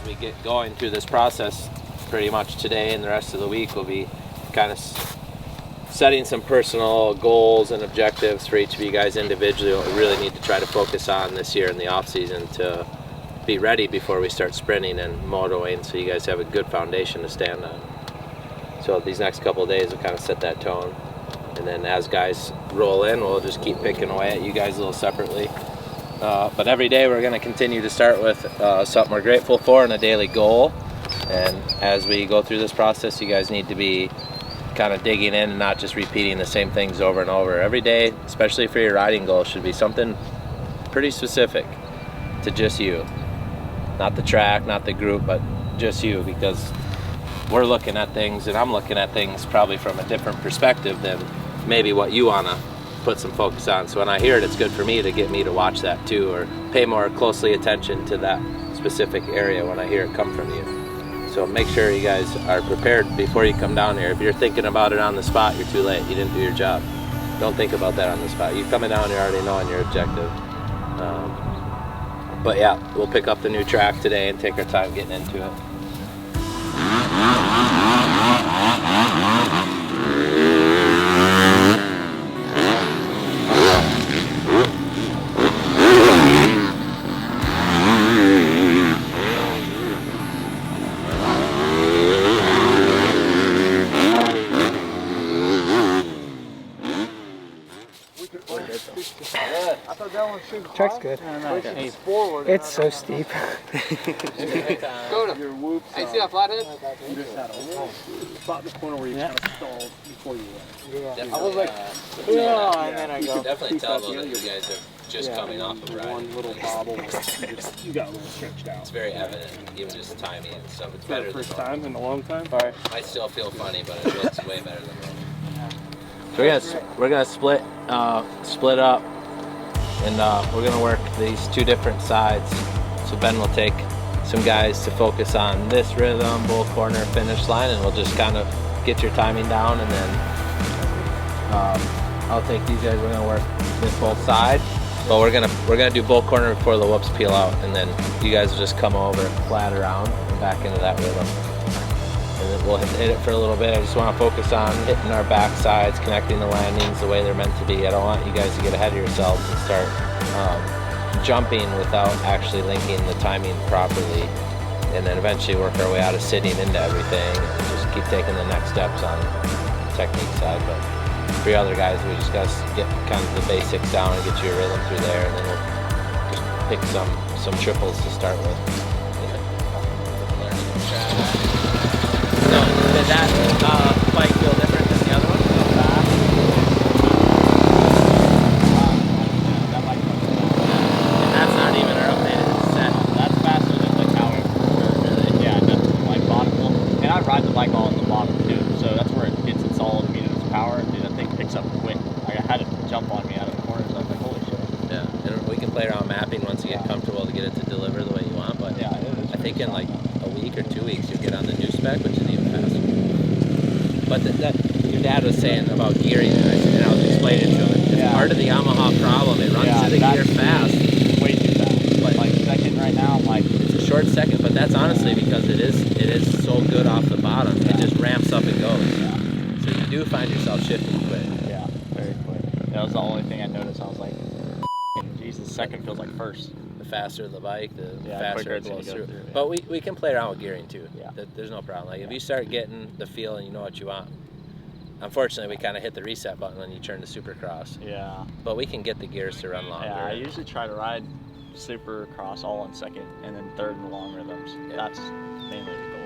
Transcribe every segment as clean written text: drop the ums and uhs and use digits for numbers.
we get going through this process, pretty much today and the rest of the week, we'll be kind of setting some personal goals and objectives for each of you guys individually, what we really need to try to focus on this year in the off season to be ready before we start sprinting and motoing, so you guys have a good foundation to stand on. So these next couple of days will kind of set that tone, and then as guys roll in, we'll just keep picking away at you guys a little separately. But every day we're going to continue to start with something we're grateful for and a daily goal. And as we go through this process, you guys need to be kind of digging in and not just repeating the same things over and over. Every day, especially for your riding goal, should be something pretty specific to just you. Not the track, not the group, but just you, because we're looking at things, and I'm looking at things probably from a different perspective than maybe what you want to put some focus on. So when I hear it, it's good for me to get me to watch that too, or pay more closely attention to that specific area when I hear it come from you. So make sure you guys are prepared before you come down here. If you're thinking about it on the spot, you're too late. You didn't do your job. Don't think about that on the spot. You're coming down here already knowing your objective. But yeah, we'll pick up the new track today and take our time getting into it. Track's good. It's so steep. Go to your whoop. Hey, see that flathead? You just had a spot in the corner where you kind of stalled before you went. Definitely, I was like, yeah, and then I you go. can definitely tell though that you guys are just coming off of riding. One little bobble, you got a little stretched out. It's very evident, even just timing and stuff. It's Is that better the than first normal. time in a long time? Sorry. I still feel funny, but it looks way better than normal. So we're gonna split up, and we're gonna work these two different sides. So Ben will take some guys to focus on this rhythm, bull corner, finish line, and we'll just kind of get your timing down, and then I'll take these guys. We're gonna work this whole side, but we're gonna do bull corner before the whoops peel out, and then you guys will just come over, flat around, and back into that rhythm. And then we'll hit it for a little bit. I just want to focus on hitting our back sides, connecting the landings the way they're meant to be. I don't want you guys to get ahead of yourselves and start jumping without actually linking the timing properly, and then eventually work our way out of sitting into everything and just keep taking the next steps on the technique side. But for you other guys, we just got to get kind of the basics down and get you a rhythm through there, and then we'll just pick some triples to start with. So, did that bike feel different than the other one? And that's not even our updated set. That's faster than the cow. Yeah, definitely like bottom. And I ride the bike all in the bottom too, so that's where it gets its all of its power. Dude, that thing picks up quick. Like, I had it jump on me out of the corners. I was like, holy shit. Yeah, and we can play around mapping once you get comfortable to get it to deliver the way you want. But yeah, I think in like a week or 2 weeks you'll get on the new spec, which is even faster. But that your dad was saying about gearing, and I was explaining to him, it's part of the Yamaha problem. It runs to the gear fast. Way too fast. But like second right now, I'm like, it's a short second, but that's honestly because it is so good off the bottom. It just ramps up and goes. Yeah. So you do find yourself shifting quick. Yeah, very quick. That was the only thing I noticed. I was like, Jesus, second feels like first. The faster the bike, the faster it blows through. Yeah. But we can play around with gearing too. Yeah. There's no problem. Like if you start getting the feel and you know what you want. Unfortunately, we kind of hit the reset button when you turn to supercross. Yeah. But we can get the gears to run longer. Yeah, I usually try to ride supercross all on second and then third in the long rhythms. Yeah. That's mainly the goal.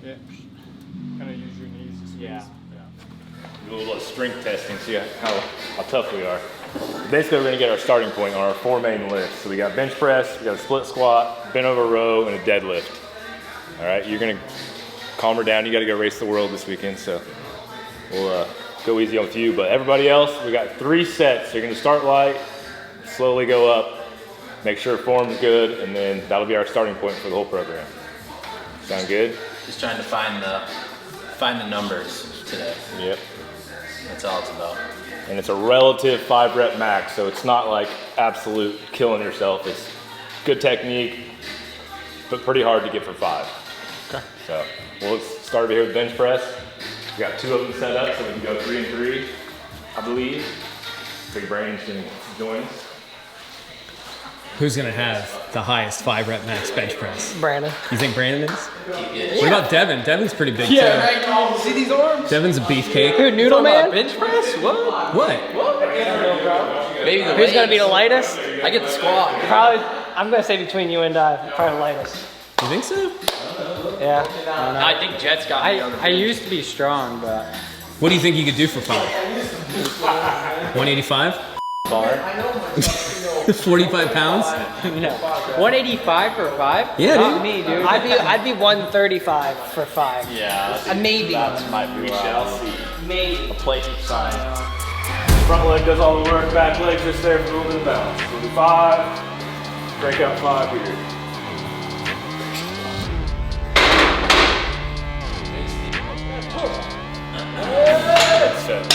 Yeah. Kind of use your knees to squeeze. Yeah. Do a little strength testing, see how tough we are. Basically, we're gonna get our starting point on our 4 main lifts. So we got bench press, we got a split squat, bent over row, and a deadlift. All right, you're gonna calm her down. You gotta go race the world this weekend, so we'll go easy on you. But everybody else, we got 3 sets. You're gonna start light, slowly go up, make sure form's good, and then that'll be our starting point for the whole program. Sound good? Just trying to find the numbers today. Yep. That's all it's about. And it's a relative 5 rep max, so it's not like absolute killing yourself. It's good technique, but pretty hard to get for 5. Okay. So we'll start over here with bench press. We got 2 of them set up, so we can go 3 and 3, I believe. Big Brandon can join us. Who's gonna have the highest 5 rep max bench press? Brandon. You think Brandon is? What about Devin? Devin's pretty big too. Right, see these arms? Devin's a beefcake. Who, Noodle Man? Bench press? What? What? Maybe the Who's gonna be the lightest? I get the squat. Probably, I'm gonna say between you and probably the lightest. You think so? Yeah. I think Jet's got the other. I used to be strong, but. What do you think you could do for 5? 185? Bar. 45 pounds? No. 185 for 5? Yeah, Not dude. me, dude. I'd be 135 for 5. Yeah, Maybe. we shall see. Maybe. A plate each side. Front leg does all the work, back leg's just there for moving the balance. We'll do 5, break up 5 here. That's it.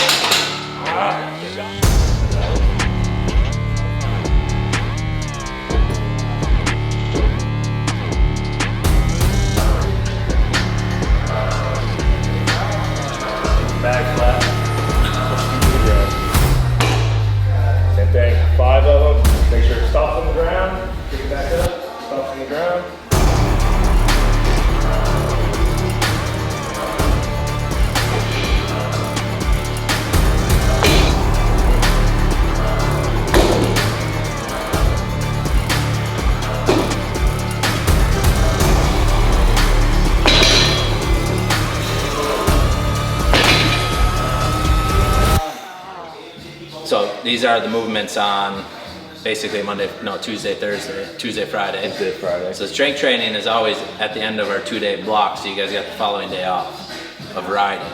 Back flat. Same thing, 5 of them. Make sure it stops on the ground. Pick it back up, stops on the ground. So these are the movements on basically Tuesday, Thursday, Tuesday, Friday. Tuesday, Friday. So strength training is always at the end of our 2-day block, so you guys got the following day off of riding.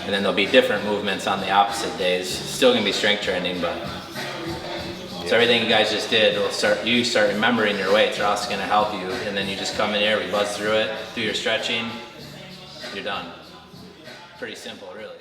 And then there'll be different movements on the opposite days. Still gonna be strength training, but so everything you guys just did will start remembering your weights, or else it's gonna help you. And then you just come in here, we buzz through it, do your stretching, you're done. Pretty simple, really.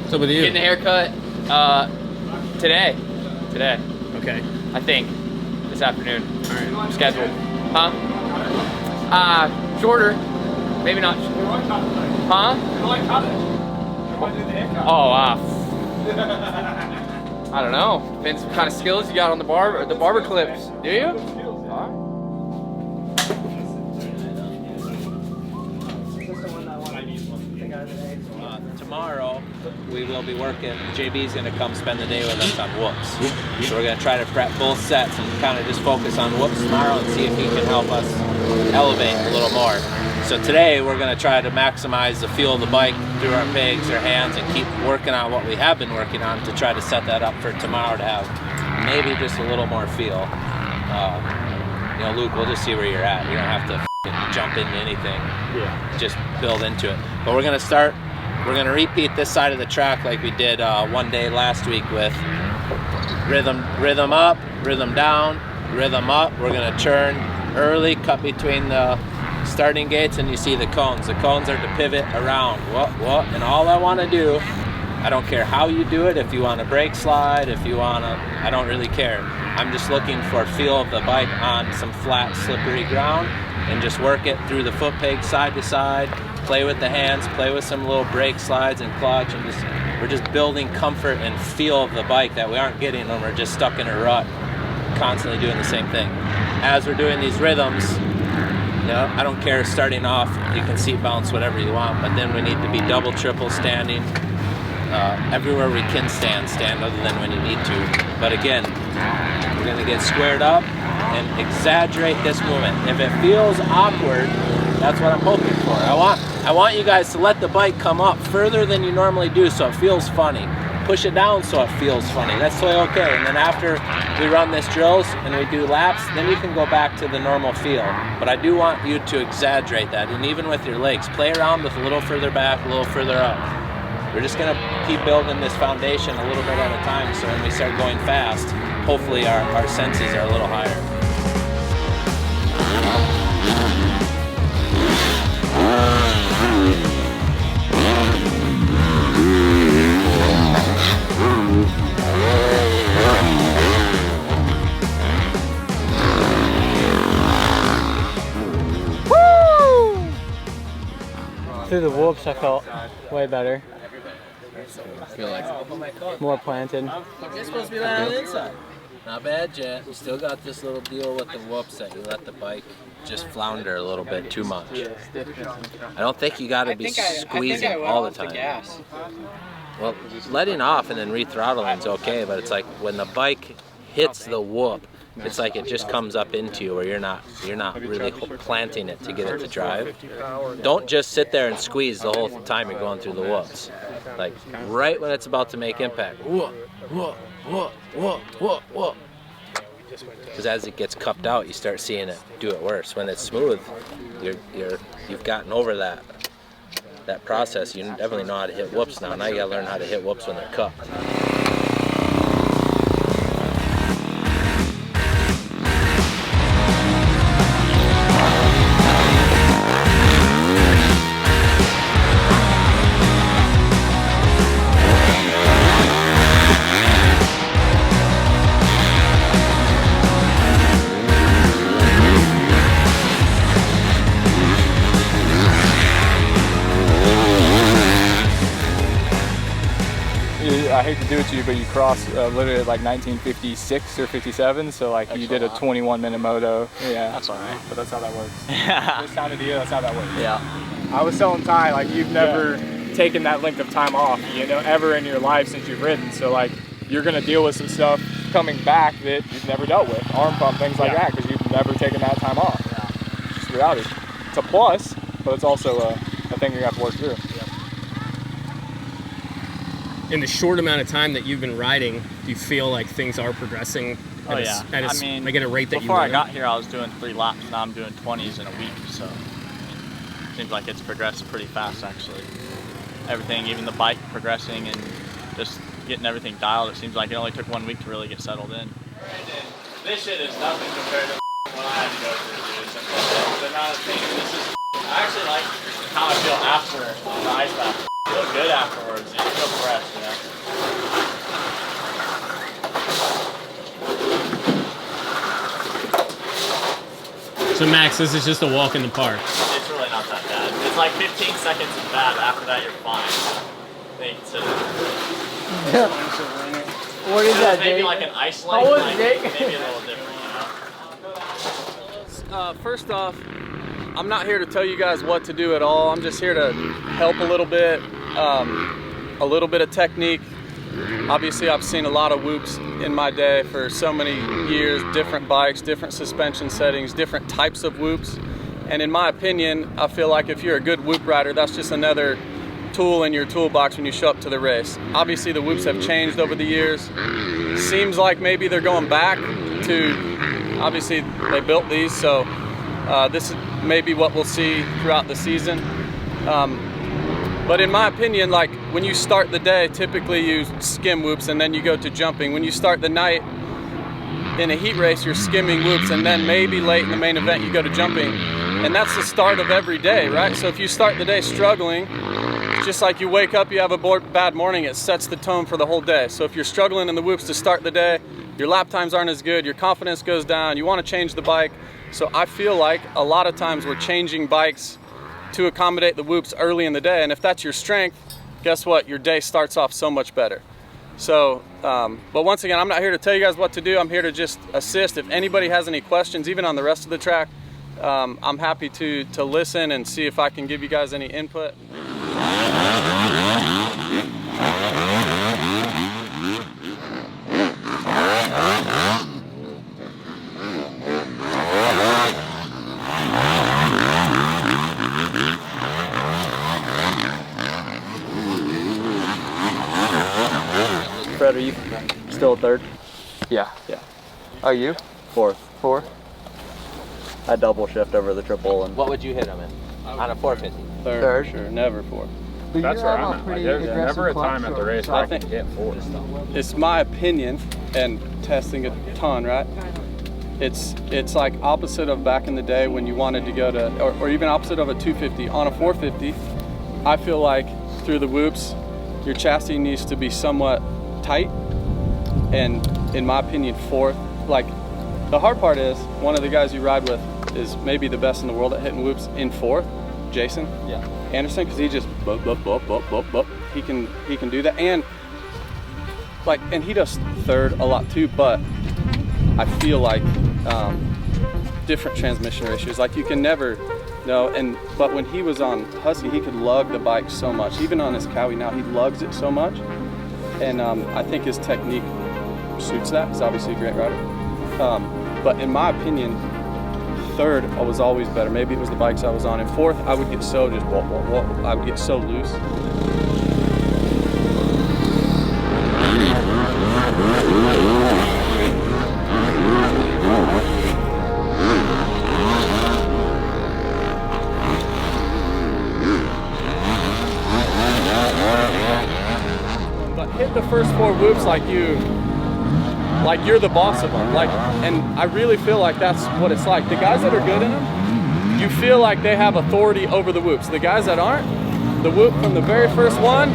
What's up with you? Getting a haircut today. Okay. I think. This afternoon. Alright. Scheduled. Huh? Shorter. Maybe not. Huh? Oh, I don't know. Depends what kind of skills you got on the barber clips. Do you? Tomorrow we will be working. JB's going to come spend the day with us on whoops. So we're going to try to prep both sets and kind of just focus on whoops tomorrow and see if he can help us elevate a little more. So today we're going to try to maximize the feel of the bike through our pegs, our hands, and keep working on what we have been working on to try to set that up for tomorrow to have maybe just a little more feel. You know, Luke, we'll just see where you're at. You don't have to jump into anything. Yeah. Just build into it. But we're going to start. We're going to repeat this side of the track like we did one day last week with rhythm up, rhythm down, rhythm up. We're going to turn early, cut between the starting gates, and you see the cones. The cones are to pivot around. And all I want to do I don't care how you do it, if you want to brake slide, if you want to, I don't really care. I'm just looking for feel of the bike on some flat, slippery ground and just work it through the foot peg side to side, play with the hands, play with some little brake slides and clutch, and we're just building comfort and feel of the bike that we aren't getting when we're just stuck in a rut, constantly doing the same thing. As we're doing these rhythms, you know, I don't care starting off, you can seat bounce whatever you want, but then we need to be double, triple standing. Everywhere we can stand other than when you need to. But again, we're gonna get squared up and exaggerate this movement. If it feels awkward, that's what I'm hoping for. I want you guys to let the bike come up further than you normally do so it feels funny. Push it down so it feels funny. That's totally okay. And then after we run this drills and we do laps, then you can go back to the normal feel. But I do want you to exaggerate that. And even with your legs, play around with a little further back, a little further up. We're just gonna keep building this foundation a little bit at a time, so when we start going fast, hopefully our senses are a little higher. Through the whoops, I felt way better. I feel like More planted. you're supposed to be landing on the inside. Not bad, Jet. You still got this little deal with the whoops that you let the bike just flounder a little bit too much. I don't think you got to be squeezing all the time. Well, letting off and then re-throttling is okay, but it's like when the bike hits the whoop, it's like it just comes up into you where you're not really planting it to get it to drive. Don't just sit there and squeeze the whole time you're going through the whoops. Like right when it's about to make impact, whoop, whoop, whoop, whoop, whoop, whoop. Because as it gets cupped out, you start seeing it do it worse. When it's smooth, you've gotten over that process. You definitely know how to hit whoops now. Now you gotta learn how to hit whoops when they're cupped. I hate to do it to you, but you crossed literally at like 1956 or 57, so like you did a 21-minute moto. Yeah, That's all right. but that's how that works. Yeah. This time of the year, that's how that works. Yeah. I was telling Ty, like you've never taken that length of time off, you know, ever in your life since you've ridden. So like you're gonna deal with some stuff coming back that you've never dealt with, arm pump, things like that, because you've never taken that time off. Yeah. It's just reality. It's a plus, but it's also a thing you have to work through. In the short amount of time that you've been riding, do you feel like things are progressing Oh at yeah. at I mean, like at a rate that before you I got here, I was doing 3 laps. Now I'm doing 20s in a week. So it seems like it's progressed pretty fast, actually. Everything, even the bike progressing and just getting everything dialed. It seems like it only took 1 week to really get settled in. This shit is nothing compared to what I had to go through, dude. The amount of things. I actually like how I feel after the ice bath. I feel good afterwards. You feel fresh, you know. So Max, this is just a walk in the park. It's really not that bad. It's like 15 seconds is bad, but after that you're fine. They consider it. What is that, Maybe Jake? like an ice How lake, was like, Jake? maybe a little different, you know? First off, I'm not here to tell you guys what to do at all. I'm just here to help a little bit of technique. Obviously, I've seen a lot of whoops in my day for so many years, different bikes, different suspension settings, different types of whoops. And in my opinion, I feel like if you're a good whoop rider, that's just another tool in your toolbox when you show up to the race. Obviously, the whoops have changed over the years. Seems like maybe they're going back to, obviously they built these, so this is maybe what we'll see throughout the season. But in my opinion, like when you start the day, typically you skim whoops and then you go to jumping. When you start the night in a heat race, you're skimming whoops, and then maybe late in the main event you go to jumping. And that's the start of every day, right? So if you start the day struggling, just like you wake up, you have a bad morning, it sets the tone for the whole day. So if you're struggling in the whoops to start the day, your lap times aren't as good, your confidence goes down, you want to change the bike. So I feel like a lot of times we're changing bikes to accommodate the whoops early in the day. And if that's your strength, guess what? Your day starts off so much better. So, but once again, I'm not here to tell you guys what to do. I'm here to just assist. If anybody has any questions, even on the rest of the track, I'm happy to listen and see if I can give you guys any input. Fred, are you still third? Yeah. Are you? Fourth. Fourth? I double shift over the triple. And What would you hit him in on a 450? Third. Sure, never fourth. That's where I'm at. Like, there's never a time at the race where I can hit 4. It's my opinion, and testing a ton, right? It's like opposite of back in the day when you wanted to go to, or even opposite of a 250. On a 450, I feel like through the whoops, your chassis needs to be somewhat tight, and in my opinion, fourth. Like, the hard part is, one of the guys you ride with is maybe the best in the world at hitting whoops in fourth, Jason Anderson, because he just he can do that, and like, and he does third a lot too, but I feel like different transmission ratios, like you can never know. And but when he was on Husky, he could lug the bike so much. Even on his Cowie now, he lugs it so much, and I think his technique suits that. He's obviously a great rider, but in my opinion, third I was always better. Maybe it was the bikes I was on. In fourth, I would get so just I would get so loose. But hit the first 4 whoops like you're the boss of them. Like, and I really feel like that's what it's like. The guys that are good in them, you feel like they have authority over the whoops. The guys that aren't, the whoop from the very first one,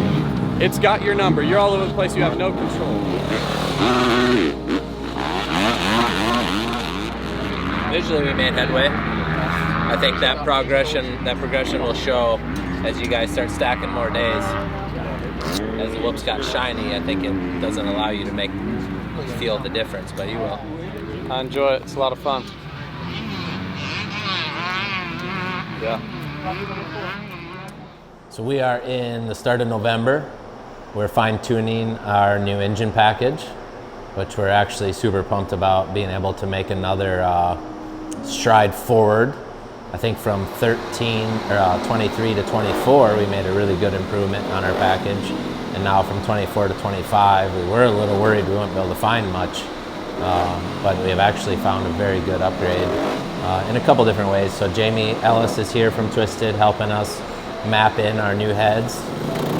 it's got your number. You're all over the place. You have no control. Visually, we made headway. I think that progression will show as you guys start stacking more days. As the whoops got shiny, I think it doesn't allow you to feel the difference, but you will. I enjoy it. It's a lot of fun. Yeah. So we are in the start of November. We're fine-tuning our new engine package, which we're actually super pumped about being able to make another stride forward. I think from 23 to 24, we made a really good improvement on our package. And now from 24 to 25, we were a little worried we wouldn't be able to find much, but we have actually found a very good upgrade in a couple different ways. So Jamie Ellis is here from Twisted helping us map in our new heads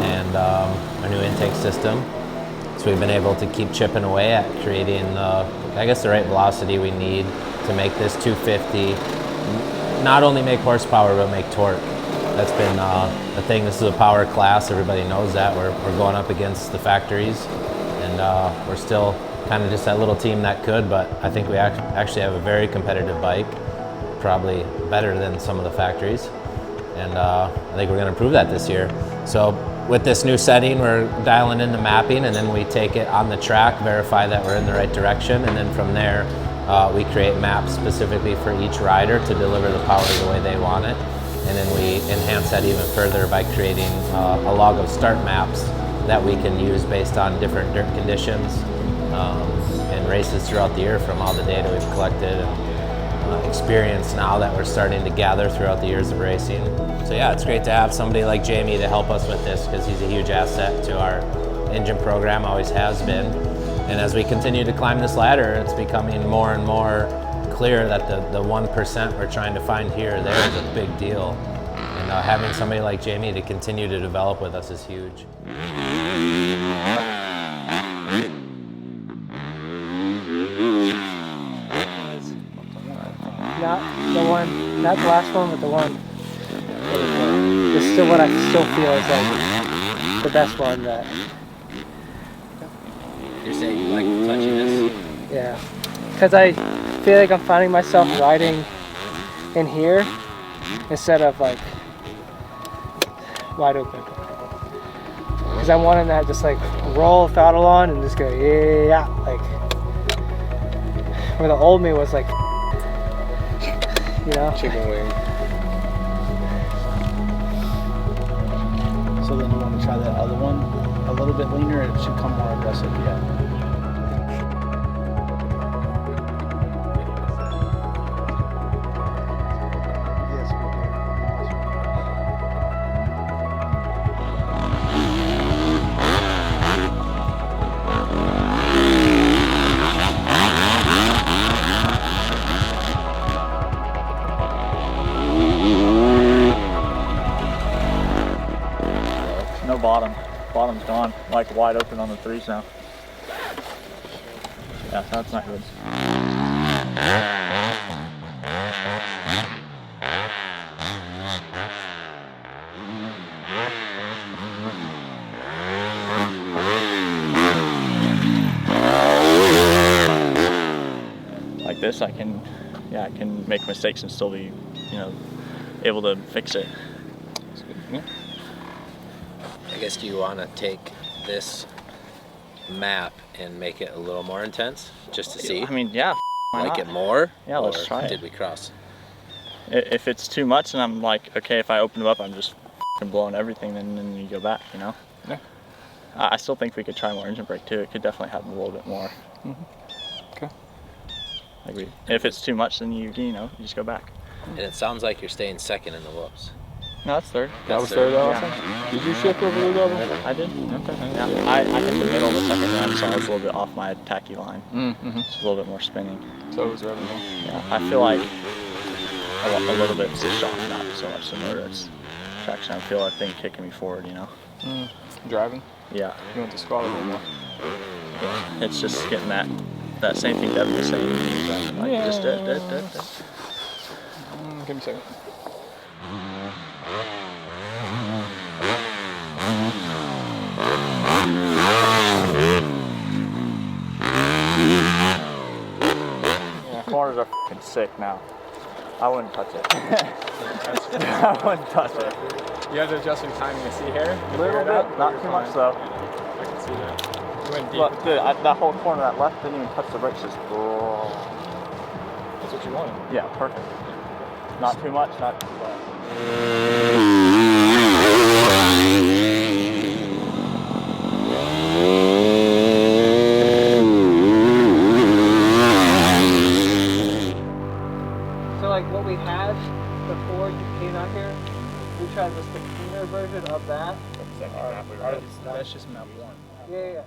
and our new intake system. So we've been able to keep chipping away at creating the right velocity we need to make this 250 not only make horsepower but make torque. That's been the thing. This is a power class. Everybody knows that. We're going up against the factories, and we're still kind of just that little team that could, but I think we actually have a very competitive bike, probably better than some of the factories, and I think we're going to prove that this year. So with this new setting, we're dialing in the mapping, and then we take it on the track, verify that we're in the right direction, and then from there we create maps specifically for each rider to deliver the power the way they want it. And then we enhance that even further by creating a log of start maps that we can use based on different dirt conditions and races throughout the year from all the data we've collected and experience now that we're starting to gather throughout the years of racing. So yeah, it's great to have somebody like Jamie to help us with this because he's a huge asset to our engine program, always has been. And as we continue to climb this ladder, it's becoming more and more clear that the 1% we're trying to find here or there is a big deal. And having somebody like Jamie to continue to develop with us is huge. Not the one, not the last one, but the one. This is still what I still feel is like the best one that. You're saying you like the touchiness? Yeah, because I feel like I'm finding myself riding in here instead of like wide open. Because I'm wanting that just like roll throttle on and just go yeah, like where the old me was like, you know. Chicken wing. So then you want to try that other one a little bit leaner. It should come more aggressive. Yeah. Yes, we do. No bottom. Bottom's gone. Like wide open on the 3s now. Yeah, that's not good. Like this, I can make mistakes and still be, able to fix it. Yeah. I guess, do you want to take this map and make it a little more intense, just to see? I mean, yeah. Like it more? Yeah, let's try it. Did we cross? If it's too much, and I'm like, okay, if I open them up, I'm just blowing everything, then you go back, Yeah. I still think we could try more engine brake too. It could definitely happen a little bit more. Okay. Like if it's too much, then you just go back. And it sounds like you're staying second in the whoops. No, that's third. That was third also? Yeah. Did you shift over the level? I did. Okay. Yeah. I hit the middle of the second round, so I was a little bit off my tacky line. Just a little bit more spinning. So it was revenue. Yeah, I feel like a little bit of shock, not so much the motor. It's traction. I feel that thing kicking me forward, Driving? Yeah. You went to squat a little more. Yeah. It's just getting that same thing Devin was saying. Like, Yeah. just Give me a second. Corners are f***ing sick now. I wouldn't touch it. I wouldn't touch it. You have to adjust your timing to see here. A little bit, not too much though. I can see that. You went deep. Look, dude, that whole corner, that left didn't even touch the brakes. Just That's what you wanted. yeah, perfect. Not too much, not too much. So like what we had before you came out here, we tried just the cleaner version of that. That's just map 1. Yeah.